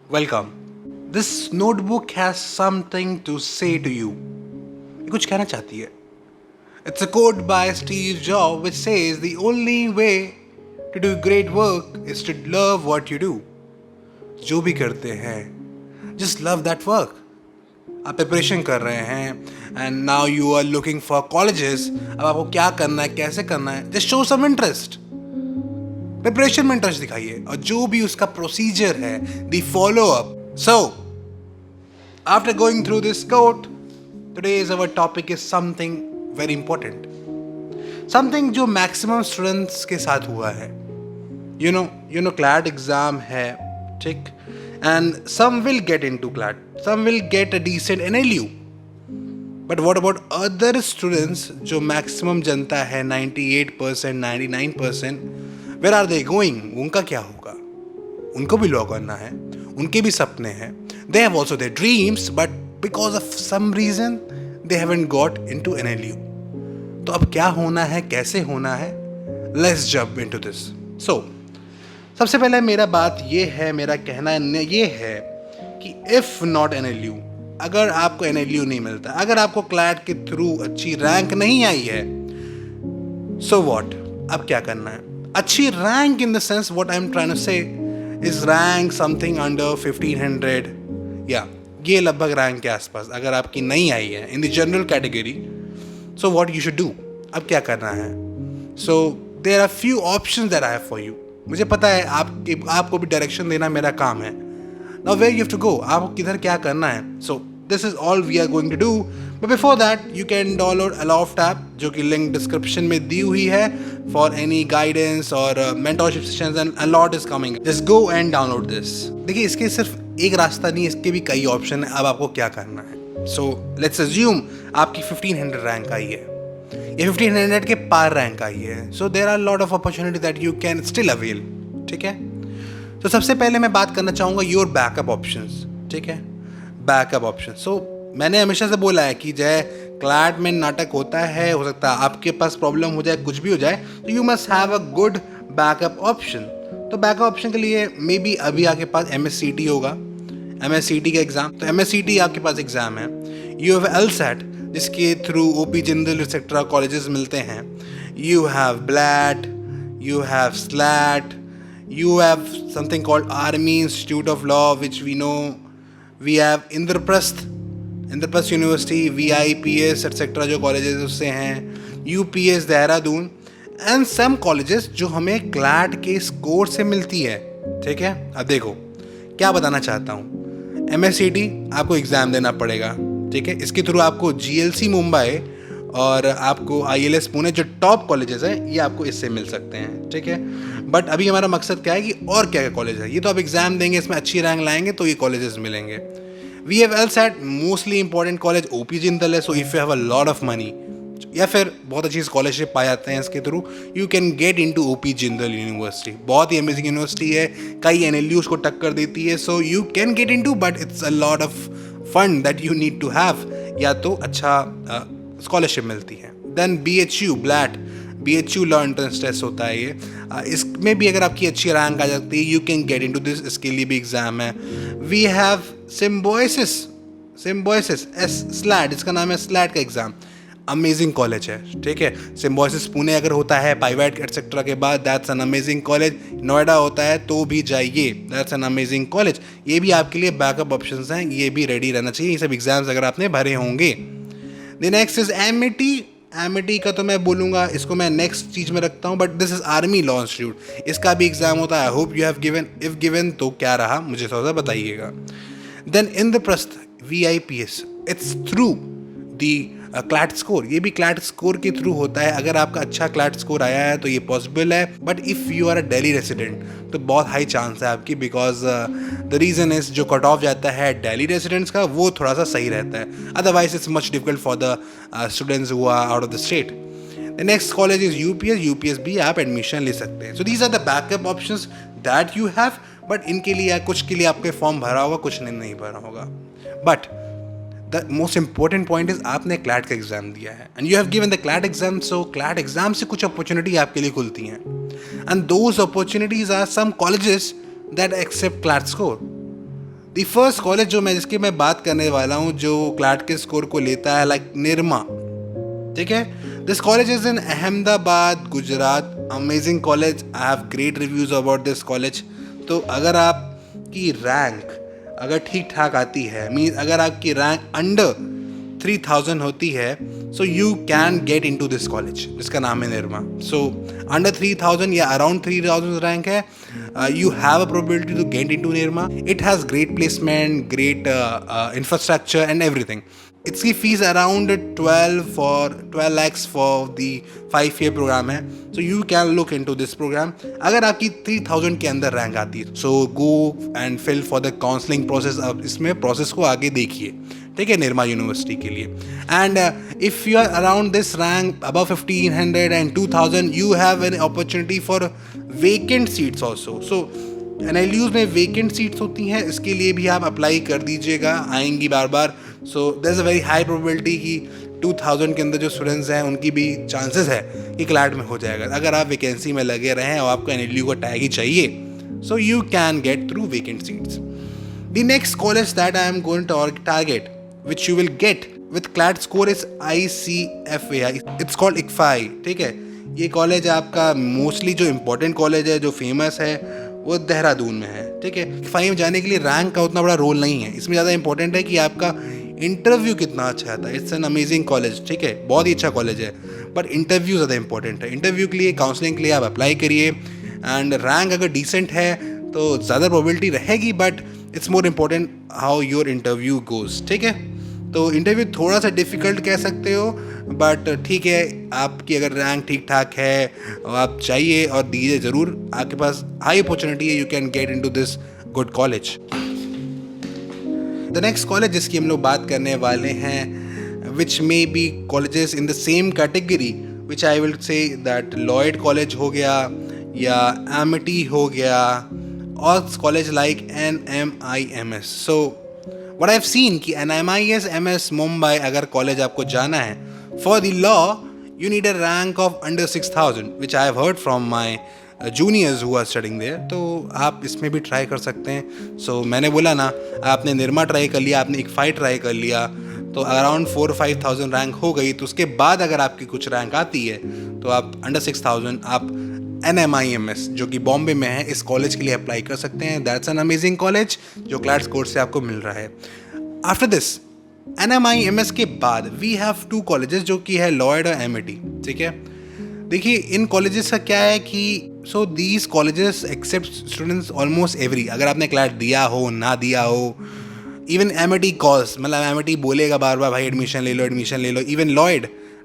Welcome. This notebook has something to say to you. ये कुछ कहना चाहती है. It's a quote by Steve Jobs which says the only way to do great work is to love what you do. जो भी करते हैं, just love that work. आप प्रिपरेशन कर रहे हैं and now you are looking for colleges. अब आपको क्या करना है, कैसे करना है, just show some interest. Preparation में इंटरेस्ट दिखाइए और जो भी उसका प्रोसीजर है, the follow up. So after going through this quote, today's our topic is something very important, something जो मैक्सिमम स्टूडेंट्स के साथ हुआ है. यू नो क्लैट एग्जाम है, ठीक, and some will get into CLAT, some will get a decent NLU. But what about other students जो maximum जनता है 98%, 99%, where are they going? उनका क्या होगा? उनको भी लॉ करना है, उनके भी सपने हैं. They have also their dreams, but because of some reason they haven't got into NLU. तो अब क्या होना है, कैसे होना है? Let's jump into this. So, सबसे पहले मेरा कहना ये है कि इफ नॉट NLU, अगर आपको NLU नहीं मिलता, अगर आपको क्लैट के थ्रू अच्छी रैंक नहीं आई है, सो व्हाट, अब क्या करना है? अच्छी rank in the sense what I am trying to say is rank something under 1500, या ये लगभग रैंक के आसपास अगर आपकी नहीं आई है in the general category, so what you should do. अब क्या करना है? So there are few options that I have for you. मुझे पता है आपको भी डायरेक्शन देना मेरा काम है. Now where you have to go, आपको किधर क्या करना है. So this is all we are going to do. But before that you can download Aloft app, जो कि लिंक डिस्क्रिप्शन में दी हुई है, for any guidance और mentorship sessions, and a lot is coming. Just go and download this. देखिए, इसके सिर्फ एक रास्ता नहीं, इसके भी कई ऑप्शन है. अब आपको क्या करना है? So let's assume आपकी 1500 रैंक आई है, ये 1500 के पार रैंक आई है. So there are a lot of opportunity that you can still avail. ठीक है. तो सबसे पहले मैं बात करना चाहूँगा योर बैकअप ऑप्शंस. ठीक है, बैकअप ऑप्शन. सो मैंने हमेशा से बोला है कि जय क्लैट में नाटक होता है, हो सकता है आपके पास प्रॉब्लम हो जाए, कुछ भी हो जाए, तो you must have a good backup option. तो बैकअप ऑप्शन के लिए मे बी अभी आपके पास MSCT होगा, MSCT का एग्ज़ाम. तो MSCT आपके पास एग्ज़ाम है. यू हैव LSAT जिसके through OP Jindal etcetera colleges मिलते हैं. You have BLAT, you have SLAT, you have something called Army Institute of Law, which we know. We have Indraprasth University, VIPS etc. जो colleges उससे हैं, UPS Dehradun, and some colleges जो हमें CLAT के score से मिलती है. ठीक है. अब देखो क्या बताना चाहता हूँ. MSCT आपको एग्ज़ाम देना पड़ेगा. ठीक है. इसके थ्रू आपको GLC मुंबई और आपको ILS पुणे, जो टॉप कॉलेजेस हैं, ये आपको इससे मिल सकते हैं. ठीक है. बट अभी हमारा मकसद क्या है कि और क्या क्या कॉलेज है. ये तो आप एग्जाम देंगे, इसमें अच्छी रैंक लाएंगे तो ये कॉलेजेस मिलेंगे. We have LSAT, mostly important college OP Jindal है. So if you have a lot of money या फिर बहुत अच्छी स्कॉलरशिप पाए जाते हैं इसके थ्रू, you can get into OP Jindal university. बहुत ही अमेजिंग यूनिवर्सिटी है, कई NLU को टक्कर देती है. So you can get into, but it's a lot of fund that you need to have, या तो अच्छा स्कॉलरशिप मिलती है. Then BHU BLAT, BHU law entrance test होता है ये. इसमें भी अगर आपकी अच्छी रैंक आ जाती है, you can get into this. इसके लिए भी एग्जाम है. वी हैव सिम्बोसिस SLAT, इसका नाम है SLAT का एग्ज़ाम. अमेजिंग कॉलेज है. ठीक है. सिम्बोसिस पुणे अगर होता है पाइवेट एक्सेट्रा के बाद, that's an amazing college. Noida होता है तो भी जाइए, दैट्स एन अमेजिंग कॉलेज. ये भी आपके लिए बैकअप ऑप्शंस हैं, ये भी रेडी रहना चाहिए, ये सब एग्जाम्स अगर आपने भरे होंगे. द नेक्स्ट इज एमिटी का तो मैं बोलूँगा, इसको मैं नेक्स्ट चीज़ में रखता हूँ, but this is army law institute. इसका भी एग्ज़ाम होता है. I hope you have given. If given तो क्या रहा, मुझे थोड़ा सा बताइएगा. Then Indraprastha VIPS, it's through the CLAT score. ये भी क्लैट स्कोर के थ्रू होता है. अगर आपका अच्छा क्लैट स्कोर आया है तो ये पॉसिबल है. But if you are a Delhi resident तो बहुत हाई चांस है आपकी, बिकॉज द रीज़न इज़ जो कट ऑफ जाता है दिल्ली रेसिडेंट्स का, वो थोड़ा सा सही रहता है. Otherwise it's much difficult for the students who are out of the state. The next college is UPS भी आप एडमिशन ले सकते हैं. So these are the backup options that you have. But इनके लिए कुछ के लिए आपके फॉर्म भरा होगा, कुछ ने नहीं भरा होगा. But the most important point is आपने क्लैट का एग्जाम दिया है and you have given the CLAT exam. So CLAT exam से कुछ अपॉर्चुनिटी आपके लिए खुलती हैं, and those opportunities are some colleges that accept CLAT score. The first college जो जिसकी मैं बात करने वाला हूँ जो क्लैट के स्कोर को लेता है लाइक निरमा, ठीक है. This college is in Ahmedabad, Gujarat. Amazing college. I have great reviews about this college. तो अगर आपकी रैंक अगर ठीक ठाक आती है, मीन अगर आपकी रैंक अंडर 3000 होती है, so you can get into this college जिसका नाम है निरमा. सो अंडर 3000 या अराउंड 3000 रैंक है, you have a probability to get into Nirma. It has great placement, great infrastructure and everything. इसकी fees around 12 lakhs for the 5-year program है. So you can look into this program. अगर आपकी 3000 के अंदर rank आती है, so go and fill for the counseling process. अब इसमें प्रोसेस को आगे देखिए, ठीक है, निर्मा यूनिवर्सिटी के लिए. And if you are around this rank above 1500 and 2000, you have an opportunity for vacant seats also. So NLUs में वेकेंट सीट्स होती हैं, इसके लिए भी आप अप्लाई कर दीजिएगा, आएंगी बार बार. So there is a very high probability कि 2000 के अंदर जो स्टूडेंट्स हैं उनकी भी चांसेस है कि क्लैट में हो जाएगा. अगर आप वैकेंसी में लगे रहें और आपको NLU का टैग ही चाहिए, so you can get through vacant seats. The next college that I am going to target which you will get with CLAT score is ICFAI. It's called ICFAI, ठीक है. ये कॉलेज आपका mostly जो important college है, जो famous है, वो देहरादून में है, ठीक है. ICFAI में जाने के लिए रैंक का उतना बड़ा रोल नहीं है. इसमें ज़्यादा इंपॉर्टेंट है कि आपका इंटरव्यू कितना अच्छा आता है. इट्स एन अमेजिंग कॉलेज, ठीक है, बहुत ही अच्छा कॉलेज है, बट इंटरव्यू ज़्यादा इंपॉर्टेंट है. इंटरव्यू के लिए, काउंसलिंग के लिए आप अप्लाई करिए, एंड रैंक अगर डिसेंट है तो ज़्यादा प्रोबेबिलिटी रहेगी, but it's more important how your interview goes, ठीक है. तो इंटरव्यू थोड़ा सा डिफ़िकल्ट कह सकते हो, बट ठीक है, आपकी अगर रैंक ठीक ठाक है और आप चाहिए और दीजिए ज़रूर, आपके पास हाई अपॉर्चुनिटी है, you can get into this good college. The next college जिसकी हम लोग बात करने वाले हैं, which may be colleges in the same category, which I will say that Lloyd college हो गया या एमिटी हो गया, और college like NMIMS. So what I've seen कि NMIS MS मुंबई अगर कॉलेज आपको जाना है for the law, you need a rank of under 6000, which I have heard from my juniors who are studying there. तो आप इसमें भी ट्राई कर सकते हैं. So मैंने बोला ना, आपने निर्मा ट्राई कर लिया, आपने ICFAI ट्राई कर लिया, तो अराउंड 4-5,000 रैंक हो गई. तो उसके बाद अगर आपकी कुछ रैंक आती है तो आप अंडर 6000 आप NMIMS जो कि बॉम्बे में है, इस कॉलेज के लिए अप्लाई कर सकते हैं. दैट्स एन अमेजिंग कॉलेज जो क्लैट स्कोर से आपको मिल रहा है. आफ्टर दिस NMIMS के बाद वी हैव 2 कॉलेजेस जो कि है लॉयड और MIT, ठीक है. देखिए, इन कॉलेजेस का क्या है कि so these colleges accept students almost every. अगर आपने क्लैट दिया हो, ना दिया हो, इवन MIT कॉल्स, मतलब MIT बोलेगा बार बार, भाई एडमिशन ले लो, एडमिशन ले लो. इवन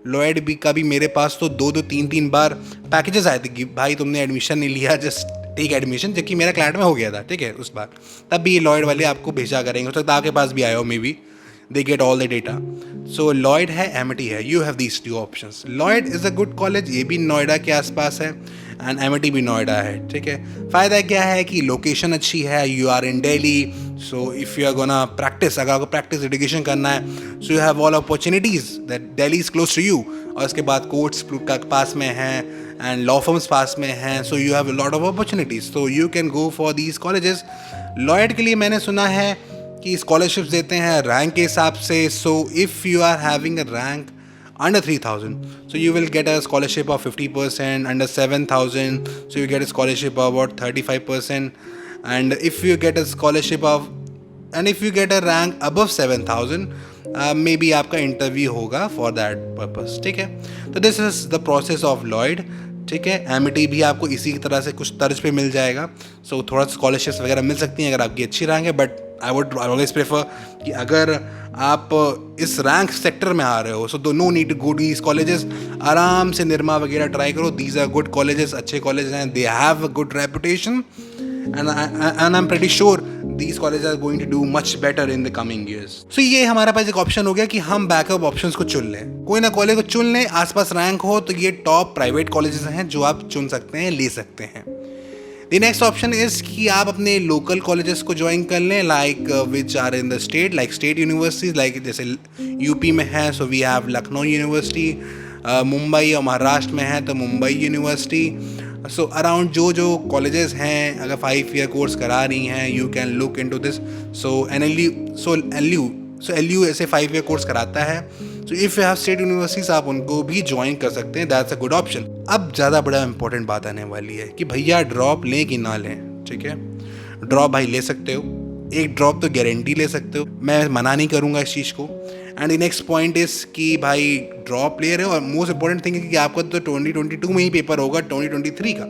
लॉयड भी का भी मेरे पास तो 2-2, 3-3 बार पैकेजेस आए थे कि भाई तुमने एडमिशन नहीं लिया, जस्ट टेक एडमिशन, जबकि मेरा क्लैट में हो गया था, ठीक है, उस बार. तब भी लॉयड वाले आपको भेजा करेंगे, हो सकता है आपके पास भी आया हो, may be they get all the data. So Lloyd है, MIT है, you have these 2 options. Lloyd is a good college, ये भी नोएडा के आसपास है, एंड MIT भी नोएडा है, ठीक है. फ़ायदा क्या है कि लोकेशन अच्छी है, you are in Delhi. So if you are gonna practice, अगर आपको प्रैक्टिस एजुकेशन करना है, so you have all opportunities that Delhi is close to you. और इसके बाद कोर्ट्स पास में हैं एंड लॉ फर्म्स पास में हैं, सो you have a lot of opportunities. So you can go for these colleges. Lloyd के लिए मैंने सुना है कि स्कॉलरशिप्स देते हैं रैंक के हिसाब से. So if you are having a rank under 3000, so you will get a scholarship of 50%. Under 7000, so you get a scholarship of about 35%. And if you get a scholarship of, and if you get a rank above 7000, maybe आपका interview होगा for that purpose, ठीक है. तो this is the process of Lloyd, ठीक है. MIT भी आपको इसी तरह से कुछ तर्ज पे मिल जाएगा. सो थोड़ा स्कॉलरशिप्स वगैरह मिल सकती हैं अगर आपकी अच्छी रैंक है, but I would always prefer कि अगर आप इस रैंक सेक्टर में आ रहे हो, so no need to go to these colleges. आराम से निर्मा वगैरह ट्राई करो. दीज आर गुड कॉलेजेस, अच्छे कॉलेज हैं, they have a good reputation, and I'm pretty sure these colleges are going to do much better in the coming years. So ये हमारे पास एक option हो गया कि हम बैकअप ऑप्शंस को चुन लें. कोई ना कॉलेज को चुन लें, आसपास रैंक हो, तो ये टॉप प्राइवेट कॉलेजेस हैं जो आप चुन सकते हैं, ले सकते हैं. द नेक्स्ट ऑप्शन इज़ कि आप अपने लोकल कॉलेजेस को ज्वाइन कर लें, like which are in the state, like state universities, like जैसे यूपी में है, so we have Lucknow university. Mumbai और महाराष्ट्र में है तो मुंबई यूनिवर्सिटी. सो अराउंड जो कॉलेजेस हैं, अगर 5 ईयर कोर्स करा रही हैं, you can look into this. So L U ऐसे 5 ईयर कोर्स कराता है. So if you have state universities, आप उनको भी ज्वाइन कर सकते हैं. That's a good option. अब ज़्यादा बड़ा इंपॉर्टेंट बात आने वाली है कि भैया ड्रॉप लें कि ना लें. ठीक है, ड्रॉप भाई ले सकते हो, एक ड्रॉप तो गारंटी ले सकते हो, मैं मना नहीं करूँगा इस चीज़ को. And the next point is कि भाई ड्रॉप ले रहे हो, और मोस्ट इंपॉर्टेंट थिंग है कि आपका तो 2022 में ही पेपर होगा 2023 का.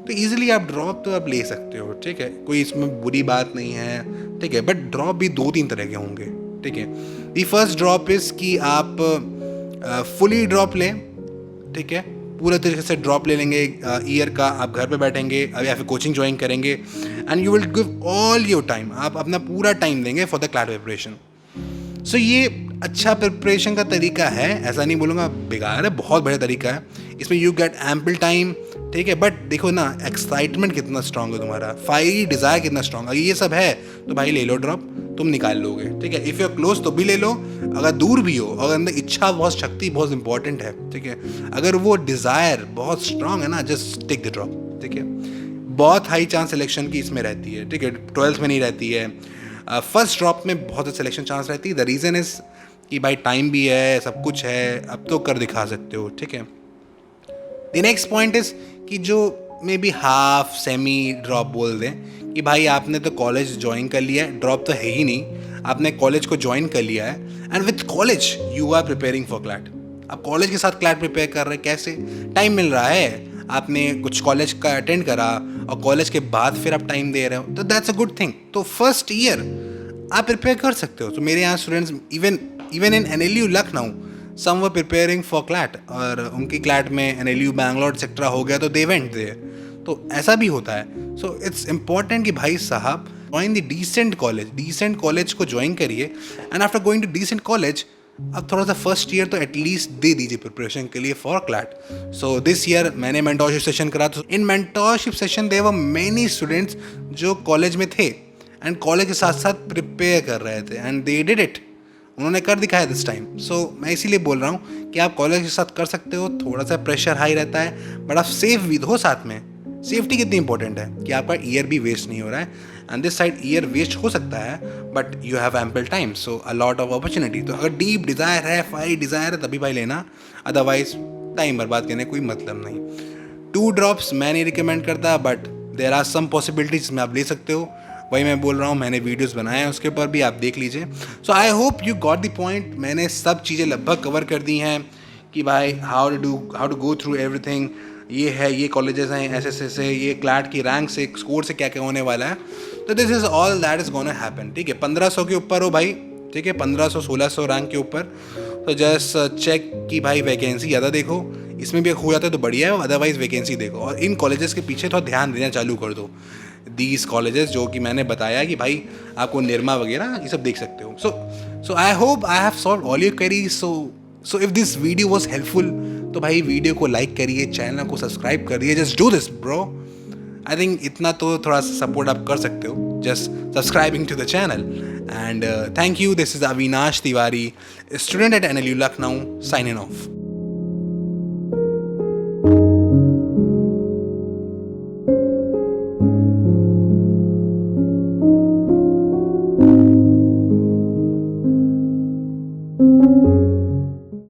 तो ईजिली आप ड्रॉप तो आप ले सकते हो. ठीक है, कोई इसमें बुरी बात नहीं है. ठीक है, बट ड्रॉप भी 2-3 तरह के होंगे. ठीक है, दी फर्स्ट ड्रॉप इज़ कि आप फुली ड्रॉप लें. ठीक है, पूरे तरीके से ड्रॉप ले लेंगे ईयर का, आप घर पे बैठेंगे या फिर कोचिंग ज्वाइन करेंगे, and you will give all your time, आप अपना पूरा टाइम देंगे फॉर द क्लैट प्रिपरेशन. सो ये अच्छा प्रिपरेशन का तरीका है, ऐसा नहीं बोलूँगा बेकार है, बहुत बढ़िया तरीका है. इसमें यू गेट एम्पल टाइम. ठीक है, बट देखो ना एक्साइटमेंट कितना स्ट्रांग है तुम्हारा, फायरी डिज़ायर कितना स्ट्रांग है. ये सब है तो भाई ले लो ड्रॉप, तुम निकाल लोगे. ठीक है, इफ़ यू आर क्लोज तो भी ले लो, अगर दूर भी हो, अगर अंदर इच्छा बहुत शक्ति बहुत इंपॉर्टेंट है. ठीक है, अगर वो डिज़ायर बहुत स्ट्रांग है ना, जस्ट टेक द ड्रॉप. ठीक है, बहुत हाई चांस सिलेक्शन की इसमें रहती है. ठीक है, 12th में नहीं रहती है, फर्स्ट ड्रॉप में बहुत सिलेक्शन चांस रहती है. द रीज़न इज़ कि भाई टाइम भी है, सब कुछ है, अब तो कर दिखा सकते हो. ठीक है, द नेक्स्ट पॉइंट इज़ कि जो may be half semi drop बोल दें कि भाई आपने तो कॉलेज ज्वाइन कर लिया है, ड्रॉप तो है ही नहीं, आपने कॉलेज को ज्वाइन कर लिया है, and with college you are preparing for CLAT. आप कॉलेज के साथ क्लैट प्रिपेयर कर रहे हैं. कैसे टाइम मिल रहा है, आपने कुछ कॉलेज का अटेंड करा और कॉलेज के बाद फिर आप टाइम दे रहे हो, तो दैट्स अ गुड थिंग. तो फर्स्ट ईयर आप प्रिपेयर कर सकते हो. तो मेरे यहाँ students even in NLU Lucknow some were preparing for CLAT, और उनकी क्लैट में NLU बैंगलोर एक्सेट्रा हो गया तो दे वेंट देयर. तो ऐसा भी होता है. सो इट्स इम्पॉर्टेंट कि भाई साहब ज्वाइन द डिसेंट कॉलेज को ज्वाइन करिए, and after going to decent college अब थोड़ा सा फर्स्ट ईयर तो एटलीस्ट दे दीजिए प्रिपरेशन के लिए for CLAT. So this year मैंने मेंटोरशिप सेशन करा, तो in mentorship session there were many students जो कॉलेज में थे एंड कॉलेज के साथ साथ प्रिपेयर कर रहे थे, एंड दे डिड इट, उन्होंने कर दिखाया दिस टाइम. सो मैं इसीलिए बोल रहा हूँ कि आप कॉलेज के साथ कर सकते हो. थोड़ा सा प्रेशर हाई रहता है, बट आप सेफ भी हो. साथ में सेफ्टी कितनी इंपॉर्टेंट है कि आपका ईयर भी वेस्ट नहीं हो रहा है, and this side year waste हो सकता है but you have ample time, so a lot of opportunity. तो अगर डीप डिज़ायर है, फाई डिज़ायर है, तभी भाई लेना, अदरवाइज टाइम बर्बाद करने कोई मतलब नहीं. 2 ड्रॉप्स मैं नहीं रिकमेंड करता, but there are some possibilities जिसमें आप ले सकते हो. वही मैं बोल रहा हूँ, मैंने वीडियोस बनाए हैं उसके ऊपर भी, आप देख लीजिए. So I hope you got the point. मैंने सब चीज़ें लगभग कवर कर दी हैं कि भाई how to go through everything. ये है, ये कॉलेजेस हैं, ऐसे ये क्लैट की रैंक से, स्कोर से क्या क्या होने वाला है. तो this is all that is gonna happen. ठीक है, 1500 के ऊपर हो भाई. ठीक है, 1500-1600 रैंक के ऊपर. तो जस्ट चेक कि भाई वैकेंसी ज़्यादा देखो, इसमें भी हो जाता है तो बढ़िया है, अदरवाइज वैकेंसी देखो, और इन कॉलेजेस के पीछे थोड़ा ध्यान देना चालू कर दो. दीज कॉलेजेस जो कि मैंने बताया कि भाई आपको निर्मा वगैरह ये सब देख सकते हो. So I hope I have solved all your queries. So if this video was helpful तो भाई वीडियो को लाइक करिए, चैनल को सब्सक्राइब करिए. Just do this bro. I think इतना तो थोड़ा सा सपोर्ट आप कर सकते हो, just subscribing to the channel. And thank you. This is Avinash Tiwari, student at NLU Lucknow, signing off.